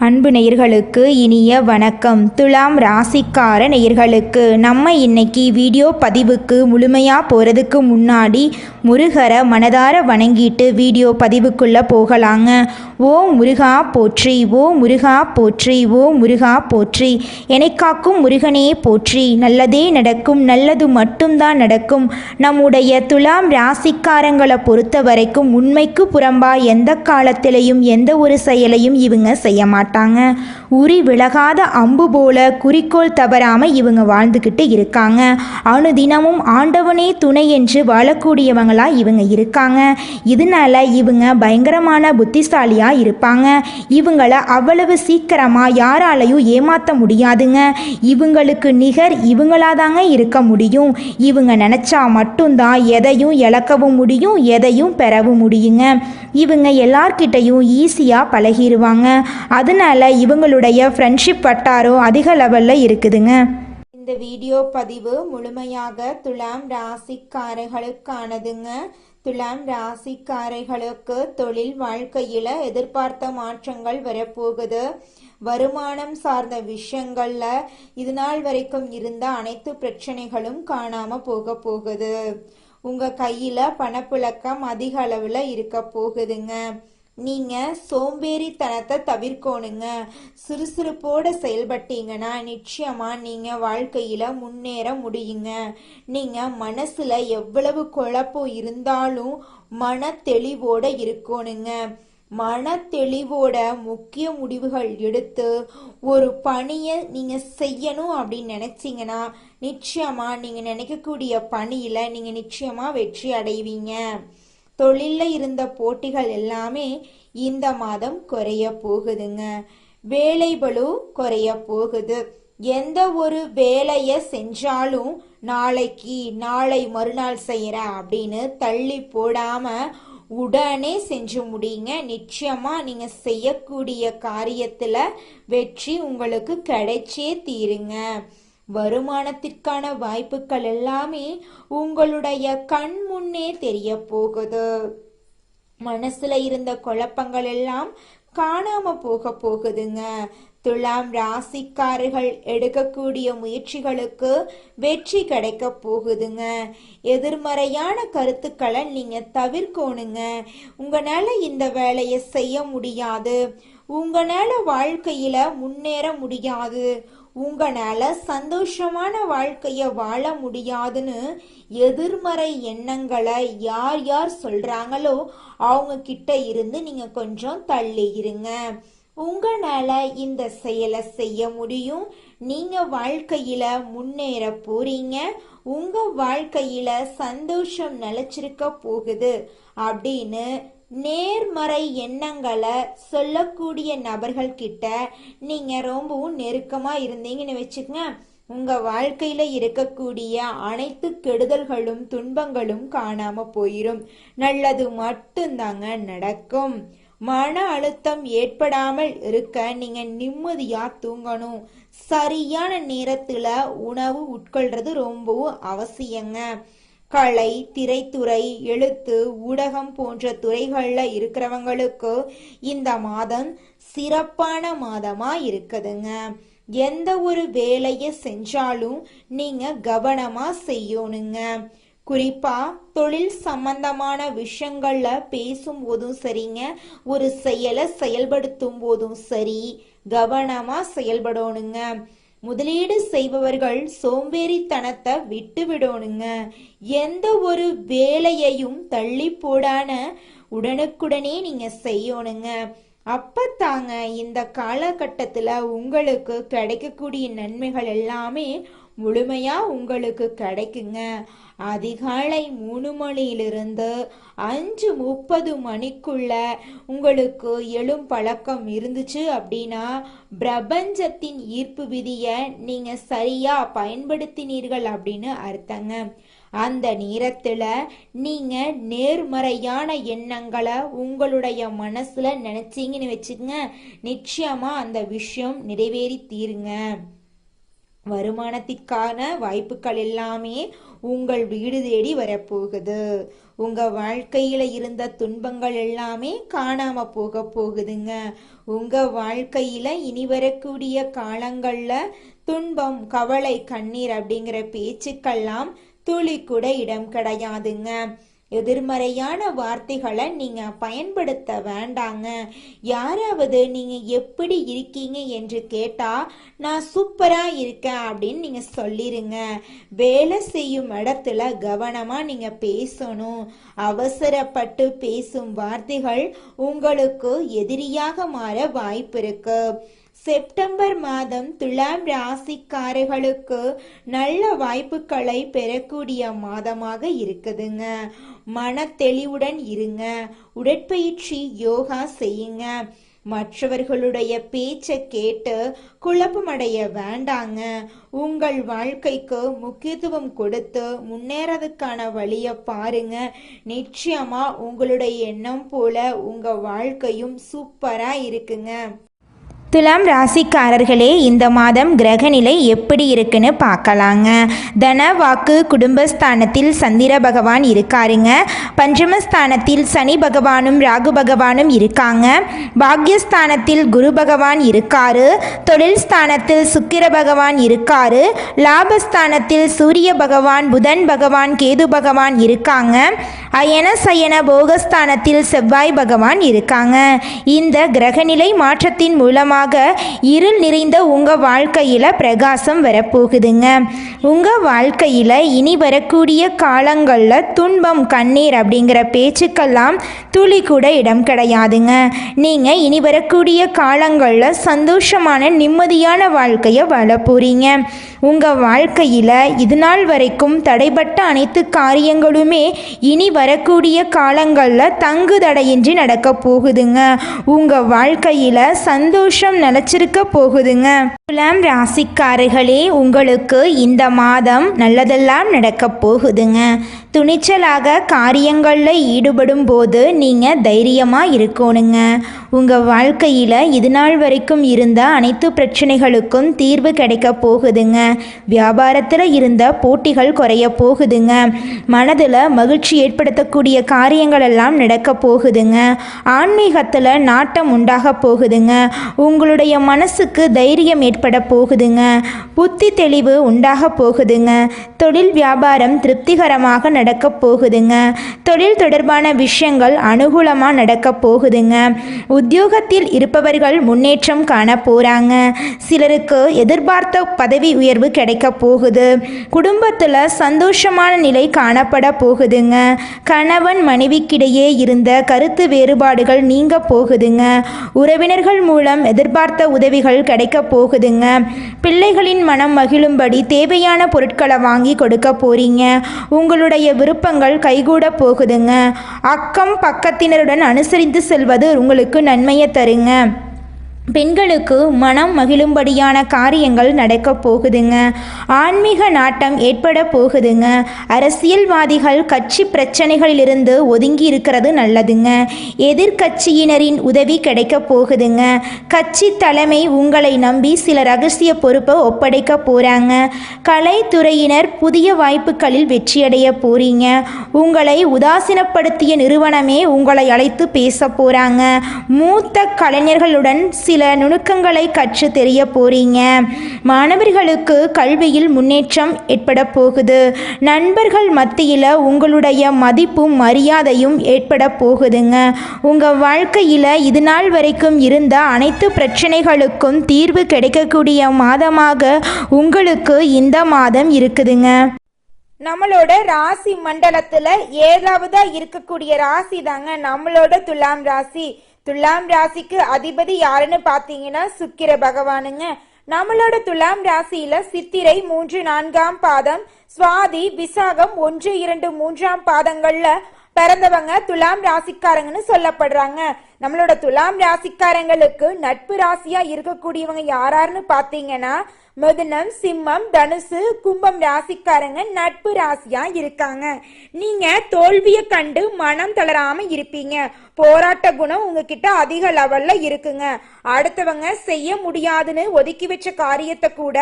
அன்பு நேயர்களுக்கு இனிய வணக்கம். துலாம் ராசிக்கார நேயர்களுக்கு நம்ம இன்னைக்கு வீடியோ பதிவுக்கு முழுமையாக போகிறதுக்கு முன்னாடி முருகரை மனதார வணங்கிட்டு வீடியோ பதிவுக்குள்ளே போகலாங்க. ஓ முருகா போற்றி, ஓ முருகா போற்றி, ஓ முருகா போற்றி, என்னை காக்கும் முருகனே போற்றி. நல்லதே நடக்கும், நல்லது மட்டும்தான் நடக்கும். நம்முடைய துலாம் ராசிக்காரங்களை பொறுத்த வரைக்கும் உண்மைக்கு புறம்பா எந்த காலத்திலையும் எந்த ஒரு செயலையும் இவங்க செய்ய மாட்டாங்க. உரி விலகாத அம்பு போல குறிக்கோள் தவறாம இவங்க வாழ்ந்துக்கிட்டு இருக்காங்க. அனுதினமும் ஆண்டவனே துணை என்று வாழக்கூடியவங்களா இவங்க இருக்காங்க. இதனால இவங்க பயங்கரமான புத்திசாலியா இருப்பாங்க. இவங்கள அவ்வளவு சீக்கிரமா யாராலையும் ஏமாற்ற முடியாதுங்க. இவங்களுக்கு நிகர் இவங்களாதாங்க இருக்க முடியும். இவங்க நினைச்சா மட்டும்தான் எதையும் இழக்கவும் முடியும், எதையும் பெறவும் முடியுங்க. இவங்க எல்லார்கிட்டையும் ஈஸியாக பழகிடுவாங்க. அதனால இவங்களுடைய ஃப்ரெண்ட்ஷிப் வட்டாரம் அதிக லெவலில் இருக்குதுங்க. இந்த வீடியோ பதிவு முழுமையாக துலாம் ராசிக்காரர்களுக்கானதுங்க. துலாம் ராசிக்காரர்களுக்கு தொழில் வாழ்க்கையில் எதிர்பார்த்த மாற்றங்கள் வரப்போகுது. வருமானம் சார்ந்த விஷயங்கள்ல இது நாள் வரைக்கும் இருந்த அனைத்து பிரச்சனைகளும் காணாம போகுது. உங்க கையில பணப்புழக்கம் அதிக அளவுல இருக்க போகுதுங்க. நீங்க சோம்பேறித்தனத்தை தவிர்க்கணுங்க. சுறுசுறுப்போட செயல்பட்டீங்கன்னா நிச்சயமா நீங்க வாழ்க்கையில முன்னேற முடியுங்க. நீங்க மனசுல எவ்வளவு குழப்பம் இருந்தாலும் மன தெளிவோட இருக்கணுங்க. மன தெளிவோட முக்கிய முடிவுகள் எடுத்து ஒரு பணியை நீங்க செய்யணும் அப்படின்னு நினைச்சீங்கன்னா நிச்சயமா நீங்க நினைக்கக்கூடிய பணியில நீங்க நிச்சயமா வெற்றி அடைவீங்க. தொழில்ல இருந்த போட்டிகள் எல்லாமே இந்த மாதம் குறைய போகுதுங்க. வேலை பளு குறைய போகுது. எந்த ஒரு வேலையை செஞ்சாலும் நாளை மறுநாள் செய்யறேன் அப்படின்னு தள்ளி போடாம உடனே செஞ்சு முடியுங்க. நிச்சயமா நீங்க செய்யக்கூடிய காரியத்துல வெற்றி உங்களுக்கு கிடைச்சே தீருங்க. வருமானத்திற்கான வாய்ப்புகள் எல்லாமே உங்களுடைய கண் முன்னே தெரிய போகுது. மனசுல இருந்த குழப்பங்கள் எல்லாம் காணாம போகுதுங்க. துலாம் ராசிக்காரர்கள் எடுக்கக்கூடிய முயற்சிகளுக்கு வெற்றி கிடைக்க போகுதுங்க. எதிர்மறையான கருத்துக்களை நீங்க தவிர்க்கணுங்க. உங்களால இந்த வேலையை செய்ய முடியாது, உங்களால வாழ்க்கையில முன்னேற முடியாது, உங்களால சந்தோஷமான வாழ்க்கைய வாழ முடியாதுன்னு எதிர்மறை எண்ணங்களை யார் யார் சொல்றாங்களோ அவங்க கிட்ட இருந்து நீங்க கொஞ்சம் தள்ளி இருங்க. உங்களால இந்த செயலை செய்ய முடியும். நீங்க வாழ்க்கையில முன்னேற போறீங்க. உங்க வாழ்க்கையில சந்தோஷம் நிலைச்சிருக்க போகுது அப்படின்னு நேர்மறை எண்ணங்களை சொல்லக்கூடிய நபர்கள் கிட்ட நீங்க ரொம்பவும் நெருக்கமா இருந்தீங்கன்னு வச்சுக்கங்க, உங்க வாழ்க்கையில இருக்கக்கூடிய அனைத்து கெடுதல்களும் துன்பங்களும் காணாம போயிரும். நல்லது மட்டும்தாங்க நடக்கும். மன அழுத்தம் ஏற்படாமல் இருக்க நீங்க நிம்மதியா தூங்கணும். சரியான நேரத்துல உணவு உட்கொள்றது ரொம்பவும் அவசியங்க. கலை, திரைத்துறை, எழுத்து, ஊடகம் போன்ற துறைகள்ல இருக்கிறவங்களுக்கு இந்த மாதம் சிறப்பான மாதமா இருக்குதுங்க. எந்த ஒரு வேலையை செஞ்சாலும் நீங்க கவனமா செய்யணுங்க. குறிப்பா தொழில் சம்பந்தமான விஷயங்கள்ல பேசும் போதும் சரிங்க, ஒரு செயலை செயல்படுத்தும் போதும் சரி கவனமா செயல்படணுங்க. முதலீடு செய்பவர்கள் சோம்பேறித்தனத்தை விட்டு விடணுங்க. எந்த ஒரு வேலையையும் தள்ளி போடான உடனுக்குடனே நீங்க செய்யணுங்க. அப்பத்தாங்க இந்த காலகட்டத்துல உங்களுக்கு கிடைக்கக்கூடிய நன்மைகள் எல்லாமே முழுமையா உங்களுக்கு கிடைக்குங்க. அதிகாலை 3 மணியிலிருந்து 5:30 மணிக்குள்ள உங்களுக்கு எழும் பழக்கம் இருந்துச்சு அப்படின்னா பிரபஞ்சத்தின் ஈர்ப்பு விதியை நீங்க சரியா பயன்படுத்தினீர்கள் அப்படின்னு அர்த்தங்க. அந்த நேரத்துல நீங்க நேர்மறையான எண்ணங்களை உங்களுடைய மனசுல நினைச்சீங்கன்னு வச்சுக்கங்க, நிச்சயமா அந்த விஷயம் நிறைவேறி தீருங்க. வருமானத்திற்கான வாய்ப்புகள் எல்லாமே உங்கள் வீடு தேடி வரப்போகுது. உங்க வாழ்க்கையில இருந்த துன்பங்கள் எல்லாமே காணாம போகுதுங்க. உங்க வாழ்க்கையில இனி வரக்கூடிய காலங்கள்ல துன்பம், கவலை, கண்ணீர் அப்படிங்கிற பேச்சுக்கெல்லாம் துளி கூட இடம் கிடையாதுங்க. எதிர்மறையான வார்த்தைகளை நீங்க பயன்படுத்த வேண்டாங்க. யாராவது நீங்க எப்படி இருக்கீங்க என்று கேட்டா நான் சூப்பரா இருக்கேன் அப்படின்னு நீங்க சொல்லிருங்க. வேலை செய்யும் இடத்துல கவனமா நீங்க பேசணும். அவசரப்பட்டு பேசும் வார்த்தைகள் உங்களுக்கு எதிரியாக மாற வாய்ப்பு இருக்கு. செப்டம்பர் மாதம் துலாம் ராசிக்காரர்களுக்கு நல்ல வாய்ப்புகளை பெறக்கூடிய மாதமாக இருக்குதுங்க. மன தெளிவுடன் இருங்க. உடற்பயிற்சி, யோகா செய்யுங்க. மற்றவர்களுடைய பேச்சை கேட்டு குழப்பமடைய வேண்டாங்க. உங்கள் வாழ்க்கைக்கு முக்கியத்துவம் கொடுத்து முன்னேறதுக்கான வழியை பாருங்க. நிச்சயமா உங்களுடைய எண்ணம் போல உங்க வாழ்க்கையும் சூப்பரா இருக்குங்க. துலாம் ராசிக்காரர்களே, இந்த மாதம் கிரகநிலை எப்படி இருக்குன்னு பார்க்கலாங்க. தன, வாக்கு, குடும்பஸ்தானத்தில் சந்திர பகவான் இருக்காருங்க. பஞ்சமஸ்தானத்தில் சனி பகவானும் ராகு பகவானும் இருக்காங்க. பாக்யஸ்தானத்தில் குரு பகவான் இருக்காரு. தொழில் ஸ்தானத்தில் சுக்கிர பகவான் இருக்காரு. லாபஸ்தானத்தில் சூரிய பகவான், புதன் பகவான், கேது பகவான் இருக்காங்க. அயன சயன போகஸ்தானத்தில் செவ்வாய் பகவான் இருக்காங்க. இந்த கிரகநிலை மாற்றத்தின் மூலமாக இருள் நிறைந்த உங்க வாழ்க்கையில பிரகாசம் வரப்போகுதுங்க. உங்க வாழ்க்கையில இனி வரக்கூடிய காலங்கள்ல துன்பம், கண்ணீர் அப்படிங்கிற பேச்சுக்கெல்லாம் துளி கூட இடம் கிடையாதுங்க. நீங்க இனி வரக்கூடிய காலங்கள்ல சந்தோஷமான நிம்மதியான வாழ்க்கையை வாழ போறீங்க. உங்க வாழ்க்கையில இது நாள் வரைக்கும் தடைபட்ட அனைத்து காரியங்களுமே இனி வரக்கூடிய காலங்கள்ல தங்கு தடையின்றி நடக்க போகுதுங்க. உங்க வாழ்க்கையில சந்தோஷம் நிலைச்சிருக்க போகுதுங்க. துலாம் ராசிக்காரர்களே, உங்களுக்கு இந்த மாதம் நல்லதெல்லாம் நடக்க போகுதுங்க. துணிச்சலாக காரியங்களில் ஈடுபடும் போது நீங்கள் தைரியமாக இருக்கணுங்க. உங்கள் வாழ்க்கையில் இது நாள் வரைக்கும் இருந்த அனைத்து பிரச்சனைகளுக்கும் தீர்வு கிடைக்க போகுதுங்க. வியாபாரத்தில் இருந்த போட்டிகள் குறைய போகுதுங்க. மனதில் மகிழ்ச்சி ஏற்படுத்தக்கூடிய காரியங்கள் எல்லாம் நடக்க போகுதுங்க. ஆன்மீகத்தில் நாட்டம் உண்டாக போகுதுங்க. உங்களுடைய மனசுக்கு தைரியம் ஏற்பட போகுதுங்க. புத்தி தெளிவு உண்டாக போகுதுங்க. தொழில் வியாபாரம் திருப்திகரமாக நடக்க போகுதுங்க. தொழில் தொடர்பான விஷயங்கள் அனுகூலமாக நடக்க போகுதுங்க. உத்தியோகத்தில் இருப்பவர்கள் முன்னேற்றம் காண போறாங்க. சிலருக்கு எதிர்பார்த்த பதவி உயர்வு கிடைக்க போகுது. குடும்பத்தில் சந்தோஷமான நிலை காணப்பட போகுதுங்க. கணவன் மனைவிக்கிடையே இருந்த கருத்து வேறுபாடுகள் நீங்க போகுதுங்க. உறவினர்கள் மூலம் எதிர்பார்த்த உதவிகள் கிடைக்க போகுதுங்க. பிள்ளைகளின் மனம் மகிழும்படி தேவையான பொருட்களை வாங்கி கொடுக்க போறீங்க. உங்களுடைய விருப்பங்கள் கைகூட போகுதுங்க. அக்கம் பக்கத்தினருடன் அனுசரித்து செல்வது உங்களுக்கு நன்மையை தருங்க. பெண்களுக்கு மனம் மகிழும்படியான காரியங்கள் நடக்க போகுதுங்க. ஆன்மீக நாட்டம் ஏற்பட போகுதுங்க. அரசியல்வாதிகள் கட்சி பிரச்சனைகளிலிருந்து ஒதுங்கி இருக்கிறது நல்லதுங்க. எதிர்கட்சியினரின் உதவி கிடைக்க போகுதுங்க. கட்சி தலைமை உங்களை நம்பி சில ரகசிய பொறுப்பை ஒப்படைக்க போறாங்க. கலைத்துறையினர் புதிய வாய்ப்புகளில் வெற்றியடைய போறீங்க. உங்களை உதாசீனப்படுத்திய நிறுவனமே உங்களை அழைத்து பேச போறாங்க. மூத்த கலைஞர்களுடன் சில நுணுக்கங்களை கற்று தெரிய போறீங்க. மாணவர்களுக்கு கல்வியில் முன்னேற்றம் ஏற்பட போகுது. நண்பர்கள் மத்தியில் உங்களுடைய மதிப்பும் மரியாதையும் ஏற்பட போகுதுங்க. உங்க வாழ்க்கையில இது நாள் வரைக்கும் இருந்த அனைத்து பிரச்சனைகளுக்கும் தீர்வு கிடைக்கக்கூடிய மாதமாக உங்களுக்கு இந்த மாதம் இருக்குதுங்க. நம்மளோட ராசி மண்டலத்துல ஏழாவதா இருக்கக்கூடிய ராசி தாங்க நம்மளோட துலாம் ராசி. துலாம் ராசிக்கு அதிபதி யாருன்னு பாத்தீங்கன்னா சுக்கிர பகவானுங்க. நம்மளோட துலாம் ராசியில சித்திரை 3, 4ஆம் பாதம், சுவாதி, விசாகம் 1, 2, 3ஆம் பாதங்கள்ல பிறந்தவங்க துலாம் ராசிக்காரங்கன்னு சொல்லப்படுறாங்க. நம்மளோட துலாம் ராசிக்காரங்களுக்கு நட்பு ராசியா இருக்கக்கூடியவங்க யாராருன்னு பாத்தீங்கன்னா மிதுனம், சிம்மம், தனுசு, கும்பம் ராசிக்காரங்க நட்பு ராசியா இருக்காங்க. நீங்க தோல்வியை கண்டு மனம் தளராம இருப்பீங்க. போராட்ட குணம் உங்ககிட்ட அதிக லெவல்ல இருக்குங்க. அடுத்தவங்க செய்ய முடியாதுன்னு ஒதுக்கி வச்ச காரியத்தை கூட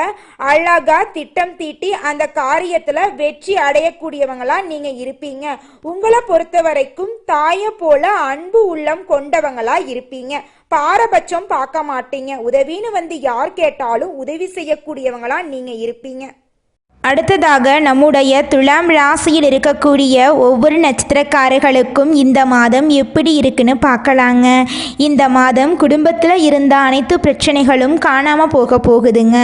அழகா திட்டம் தீட்டி அந்த காரியத்துல வெற்றி அடையக்கூடியவங்களா நீங்க இருப்பீங்க. உங்களை பொறுத்த வரைக்கும் தாயை போல அன்பு உள்ளம் கொண்டவங்களா இருப்பீங்க. பாரபட்சம் பார்க்க மாட்டீங்க. உதவின்னு வந்து யார் கேட்டாலும் உதவி செய்யக்கூடியவங்களா நீங்க இருப்பீங்க. அடுத்ததாக நம்முடைய துலாம் ராசியில் இருக்கக்கூடிய ஒவ்வொரு நட்சத்திரக்காரர்களுக்கும் இந்த மாதம் எப்படி இருக்குன்னு பார்க்கலாங்க. இந்த மாதம் குடும்பத்தில் இருந்த அனைத்து பிரச்சனைகளும் காணாமல் போகுதுங்க.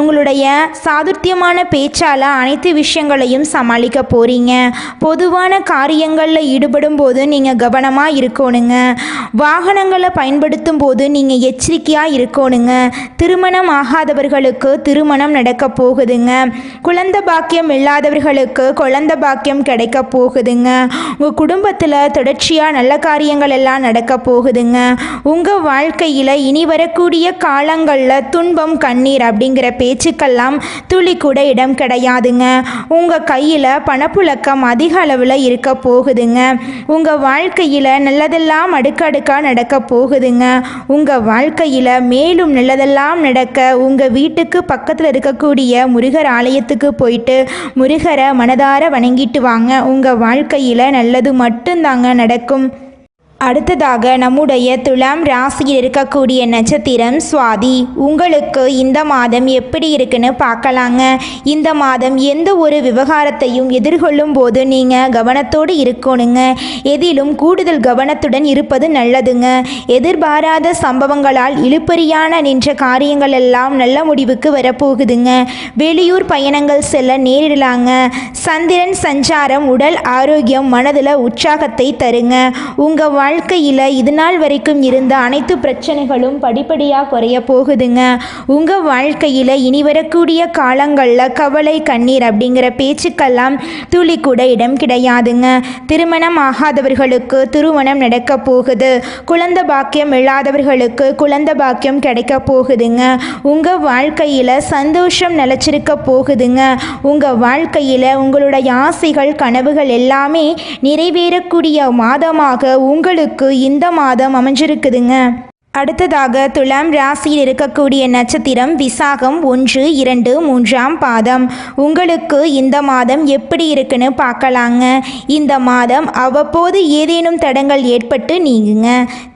உங்களுடைய சாதுர்த்தியமான பேச்சால் அனைத்து விஷயங்களையும் சமாளிக்க போகிறீங்க. பொதுவான காரியங்களில் ஈடுபடும் போது நீங்கள் கவனமாக இருக்கணுங்க. வாகனங்களை பயன்படுத்தும் போது நீங்கள் எச்சரிக்கையாக இருக்கணுங்க. திருமணம் ஆகாதவர்களுக்கு திருமணம் நடக்க போகுதுங்க. குழந்தை பாக்கியம் இல்லாதவர்களுக்கு குழந்தை பாக்கியம் கிடைக்க போகுதுங்க. உங்கள் குடும்பத்தில் தொடர்ச்சியாக நல்ல காரியங்கள் எல்லாம் நடக்க போகுதுங்க. உங்கள் வாழ்க்கையில் இனி வரக்கூடிய காலங்களில் துன்பம் கண்ணீர் அப்படிங்கிற பேச்சுக்கெல்லாம் துளி கூட இடம் கிடையாதுங்க. உங்கள் கையில் பணப்புழக்கம் அதிக அளவில் இருக்க போகுதுங்க. உங்கள் வாழ்க்கையில் நல்லதெல்லாம் அடுக்கடுக்காக நடக்க போகுதுங்க. உங்கள் வாழ்க்கையில் மேலும் நல்லதெல்லாம் நடக்க உங்கள் வீட்டுக்கு பக்கத்தில் இருக்கக்கூடிய முருகர் ஆலயத்துக்கு போயிட்டு முருகரை மனதார வணங்கிட்டு வாங்க. உங்கள் வாழ்க்கையில் நல்லது மட்டும்தாங்க நடக்கும். அடுத்ததாக நம்முடைய துலாம் ராசியில் இருக்கக்கூடிய நட்சத்திரம் சுவாதி. உங்களுக்கு இந்த மாதம் எப்படி இருக்குன்னு பார்க்கலாங்க. இந்த மாதம் எந்த ஒரு விவகாரத்தையும் எதிர்கொள்ளும் போது நீங்கள் கவனத்தோடு இருக்கணுங்க. எதிலும் கூடுதல் கவனத்துடன் இருப்பது நல்லதுங்க. எதிர்பாராத சம்பவங்களால் இழுபறியான நின்ற காரியங்கள் எல்லாம் நல்ல முடிவுக்கு வரப்போகுதுங்க. வெளியூர் பயணங்கள் செல்ல நேரிடலாங்க. சந்திரன் சஞ்சாரம் உடல் ஆரோக்கியம் மனதில் உற்சாகத்தை தருங்க. உங்கள் வாழ்க்கையில் இது நாள் வரைக்கும் இருந்த அனைத்து பிரச்சனைகளும் படிப்படியாக குறைய போகுதுங்க. உங்கள் வாழ்க்கையில் இனி வரக்கூடிய காலங்களில் கவலை கண்ணீர் அப்படிங்கிற பேச்சுக்கெல்லாம் துளி கூட இடம் கிடையாதுங்க. திருமணம் ஆகாதவர்களுக்கு திருமணம் நடக்க போகுது. குழந்தை பாக்கியம் இல்லாதவர்களுக்கு குழந்தை பாக்கியம் கிடைக்க போகுதுங்க. உங்கள் வாழ்க்கையில் சந்தோஷம் நிலச்சிருக்க போகுதுங்க. உங்கள் வாழ்க்கையில் உங்களுடைய ஆசைகள் கனவுகள் எல்லாமே நிறைவேறக்கூடிய மாதமாக உங்களுக்கு இந்த மாதம் அமைஞ்சிருக்குதுங்க. அடுத்ததாக துலாம் ராசியில் இருக்கக்கூடிய நட்சத்திரம் விசாகம் 1, 2, 3 பாதம். உங்களுக்கு இந்த மாதம் எப்படி இருக்குன்னு பார்க்கலாங்க. இந்த மாதம் அவ்வப்போது ஏதேனும் தடங்கள் ஏற்பட்டு நீங்குங்க.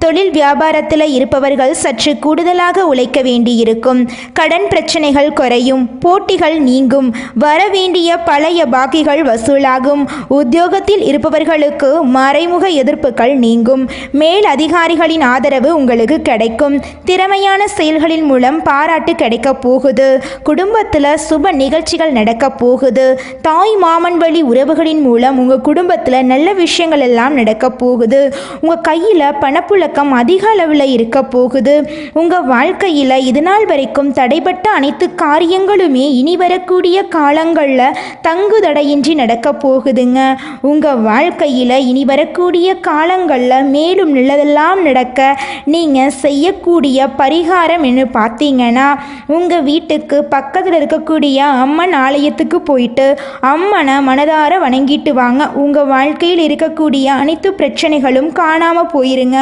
தொழில் வியாபாரத்தில் இருப்பவர்கள் சற்று கூடுதலாக உழைக்க வேண்டியிருக்கும். கடன் பிரச்சனைகள் குறையும். போட்டிகள் நீங்கும். வரவேண்டிய பழைய பாக்கிகள் வசூலாகும். உத்தியோகத்தில் இருப்பவர்களுக்கு மறைமுக எதிர்ப்புகள் நீங்கும். மேல் அதிகாரிகளின் ஆதரவு உங்களுக்கு கிடைக்கும். திறமையான செயல்களின் மூலம் பாராட்டு கிடைக்க போகுது. குடும்பத்தில் சுப நிகழ்ச்சிகள் நடக்க போகுது. தாய் மாமன் வழி உறவுகளின் மூலம் உங்கள் குடும்பத்தில் நல்ல விஷயங்கள் எல்லாம் நடக்க போகுது. உங்கள் கையில் பணப்புழக்கம் அதிக அளவில் இருக்க போகுது. உங்கள் வாழ்க்கையில் இது நாள் வரைக்கும் தடைப்பட்ட அனைத்து காரியங்களுமே இனி வரக்கூடிய காலங்களில் தங்கு தடையின்றி நடக்க போகுதுங்க. உங்கள் வாழ்க்கையில் இனி வரக்கூடிய காலங்களில் மேலும் நல்லதெல்லாம் நடக்க நீங்கள் செய்யக்கூடிய பரிகாரம் என்ன பார்த்தீங்கன்னா, உங்கள் வீட்டுக்கு பக்கத்தில் இருக்கக்கூடிய அம்மன் ஆலயத்துக்கு போயிட்டு அம்மனை மனதார வணங்கிட்டு வாங்க. உங்கள் வாழ்க்கையில் இருக்கக்கூடிய அனைத்து பிரச்சனைகளும் காணாமல் போயிருங்க.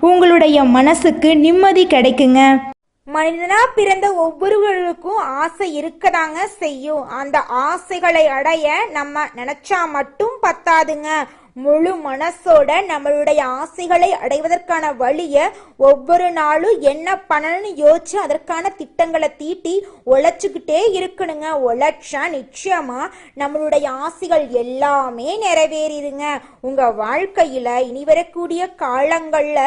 உங்களுடைய மனசுக்கு நிம்மதி கிடைக்குங்க. மனிதனா பிறந்த ஒவ்வொருவருக்கும் ஆசை இருக்கதாங்க செய்யும். அந்த ஆசைகளை அடைய நம்ம நினைச்சா மட்டும் பத்தாதுங்க. முழு மனசோட நம்மளுடைய ஆசைகளை அடைவதற்கான வழியை ஒவ்வொரு நாளும் என்ன பண்ணணும்னு யோசிச்சு அதற்கான திட்டங்களை தீட்டி உழைச்சிக்கிட்டே இருக்கணுங்க. உழைச்சா நிச்சயமா நம்மளுடைய ஆசைகள் எல்லாமே நிறைவேறிடுங்க. உங்க வாழ்க்கையில இனி வரக்கூடிய காலங்கள்ல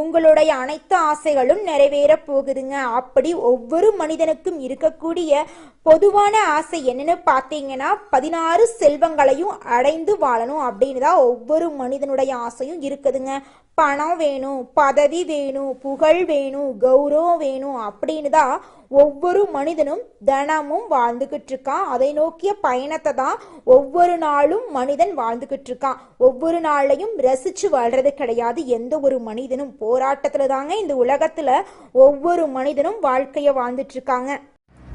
உங்களுடைய அனைத்து ஆசைகளும் நிறைவேற போகுதுங்க. அப்படி ஒவ்வொரு மனிதனுக்கும் இருக்கக்கூடிய பொதுவான ஆசை என்னன்னு பார்த்தீங்கன்னா 16 செல்வங்களையும் அடைந்து வாழணும் அப்படின்னு தான் ஒவ்வொரு மனிதனுடைய ஆசையும் இருக்குதுங்க. பணம் வேணும், பதவி வேணும், புகழ் வேணும், கௌரவம் வேணும் அப்படின்னு தான் ஒவ்வொரு மனிதனும் தினமும் வாழ்ந்துகிட்டு இருக்கான். அதை நோக்கிய பயணத்தை தான் ஒவ்வொரு நாளும் மனிதன் வாழ்ந்துகிட்டு இருக்கான். ஒவ்வொரு நாளையும் ரசிச்சு வாழ்றது கிடையாது. எந்த ஒரு மனிதனும் போராட்டத்துல தாங்க இந்த உலகத்துல ஒவ்வொரு மனிதனும் வாழ்க்கைய வாழ்ந்துட்டு இருக்காங்க.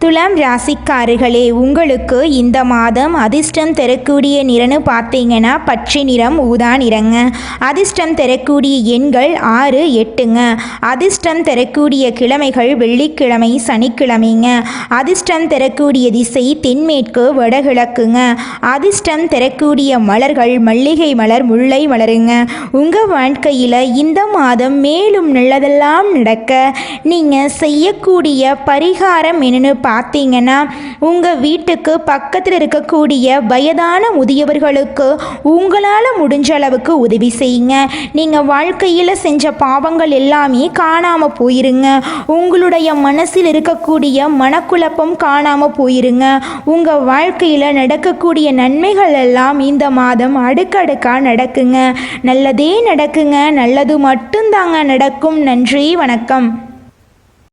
துலாம் ராசிக்காரர்களே, உங்களுக்கு இந்த மாதம் அதிர்ஷ்டம் தரக்கூடிய நிறம்னு பார்த்தீங்கன்னா பச்சை நிறம், ஊதா நிறங்க. அதிர்ஷ்டம் தரக்கூடிய எண்கள் 6, 8ங்க. அதிர்ஷ்டம் தரக்கூடிய கிழமைகள் வெள்ளிக்கிழமை, சனிக்கிழமைங்க. அதிர்ஷ்டம் தரக்கூடிய திசை தென்மேற்கு, வடகிழக்குங்க. அதிர்ஷ்டம் தரக்கூடிய மலர்கள் மல்லிகை மலர், முல்லை மலருங்க. உங்கள் வாழ்க்கையில் இந்த மாதம் மேலும் நல்லதெல்லாம் நடக்க நீங்கள் செய்யக்கூடிய பரிகாரம் என்னன்னு பார்த்தீங்கன்னா, உங்கள் வீட்டுக்கு பக்கத்தில் இருக்கக்கூடிய வயதான முதியவர்களுக்கு உங்களால் முடிஞ்ச அளவுக்கு உதவி செய்யுங்க. நீங்கள் வாழ்க்கையில் செஞ்ச பாவங்கள் எல்லாமே காணாமல் போயிருங்க. உங்களுடைய மனசில் இருக்கக்கூடிய மனக்குழப்பம் காணாமல் போயிருங்க. உங்கள் வாழ்க்கையில் நடக்கக்கூடிய நன்மைகள் எல்லாம் இந்த மாதம் அடுக்கடுக்காக நடக்குங்க. நல்லதே நடக்குங்க. நல்லது மட்டும்தாங்க நடக்கும். நன்றி, வணக்கம்.